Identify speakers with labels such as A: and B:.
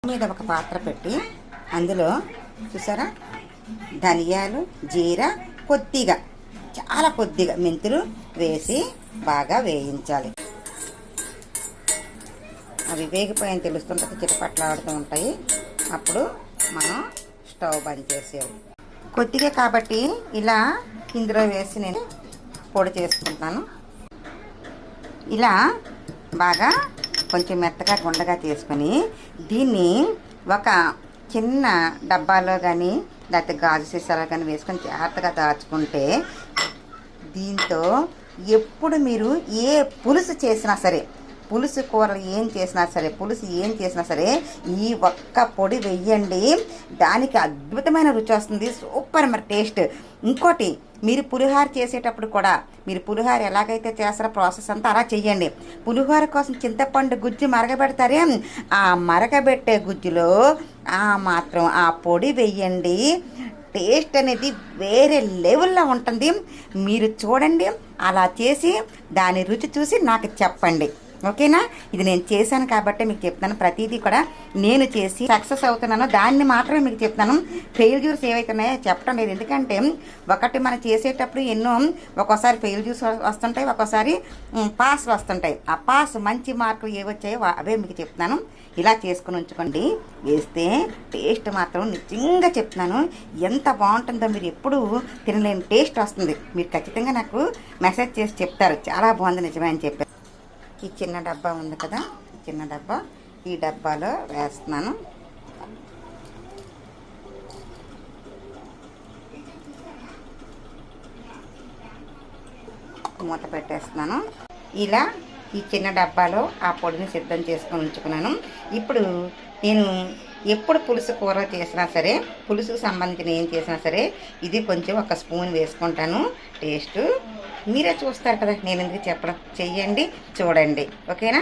A: మీద ఒక పాత్ర పెట్టి అందులో చూసారా ధనియాలు, జీరా, కొద్దిగా చాలా కొద్దిగా మెంతులు వేసి బాగా వేయించాలి. అవి వేగిపోయిన తెలుస్తుంటే చిటపట్లాడుతూ ఉంటాయి. అప్పుడు మనం స్టవ్ బంద్ చేసేయాలి. కొద్దిగా కాబట్టి ఇలా ఇందులో వేసి నేను పొడి చేసుకుంటాను. ఇలా బాగా కొంచెం మెత్తగా గుండగా చేసుకొని దీన్ని ఒక చిన్న డబ్బాలో కానీ లేకపోతే గాజు సీసాలో కానీ వేసుకొని జాగ్రత్తగా దాచుకుంటే దీంతో ఎప్పుడు మీరు ఏ పులుసు చేసినా సరే, పులుసు కూరలు ఏం చేసినా సరే, పులుసు ఏం చేసినా సరే ఈ ఒక్క పొడి వెయ్యండి, దానికి అద్భుతమైన రుచి వస్తుంది. సూపర్ మరి టేస్ట్. ఇంకోటి, మీరు పులిహోర చేసేటప్పుడు కూడా మీరు పులిహోర ఎలాగైతే చేస్తారో ప్రాసెస్ అంతా అలా చెయ్యండి. పులిహోర కోసం చింతపండు గుజ్జు మరగబెడతారే, ఆ మరగబెట్టే గుజ్జులో మాత్రం ఆ పొడి వెయ్యండి. టేస్ట్ అనేది వేరే లెవెల్లో ఉంటుంది. మీరు చూడండి, అలా చేసి దాని రుచి చూసి నాకు చెప్పండి. ఓకేనా? ఇది నేను చేశాను కాబట్టి మీకు చెప్తాను. ప్రతిదీ కూడా నేను చేసి సక్సెస్ అవుతున్నాను, దాన్ని మాత్రమే మీకు చెప్తాను. ఫెయిల్యూర్స్ ఏవైతే ఉన్నాయో చెప్పడం లేదు. ఎందుకంటే ఒకటి మనం చేసేటప్పుడు ఎన్నో ఒక్కోసారి ఫెయిల్యూర్స్ వస్తుంటాయి, ఒక్కోసారి పాస్ వస్తుంటాయి. ఆ పాస్ మంచి మార్కులు ఏవి వచ్చాయో అవే మీకు చెప్తున్నాను. ఇలా చేసుకుని ఉంచుకోండి. వేస్తే టేస్ట్ మాత్రం నిజంగా చెప్తున్నాను ఎంత బాగుంటుందో, మీరు ఎప్పుడు తినలేని టేస్ట్ వస్తుంది. మీరు ఖచ్చితంగా నాకు మెసేజ్ చేసి చెప్తారు చాలా బాగుంది నిజమే అని చెప్పారు. ఈ చిన్న డబ్బా ఉంది కదా, చిన్న డబ్బా, ఈ డబ్బాలో వేస్తున్నాను. మూత పెట్టేస్తున్నాను. ఇలా ఈ చిన్న డబ్బాలో ఆ పొడిని సిద్ధం చేసుకొని ఉంచుకున్నాను. ఇప్పుడు నేను ఎప్పుడు పులుసు కూర చేసినా సరే, పులుసుకు సంబంధించిన ఏం చేసినా సరే ఇది కొంచెం ఒక స్పూన్ వేసుకుంటాను. టేస్ట్ మీరే చూస్తారు కదా, నేను ఎందుకు చెప్పడం. చెయ్యండి, చూడండి. ఓకేనా?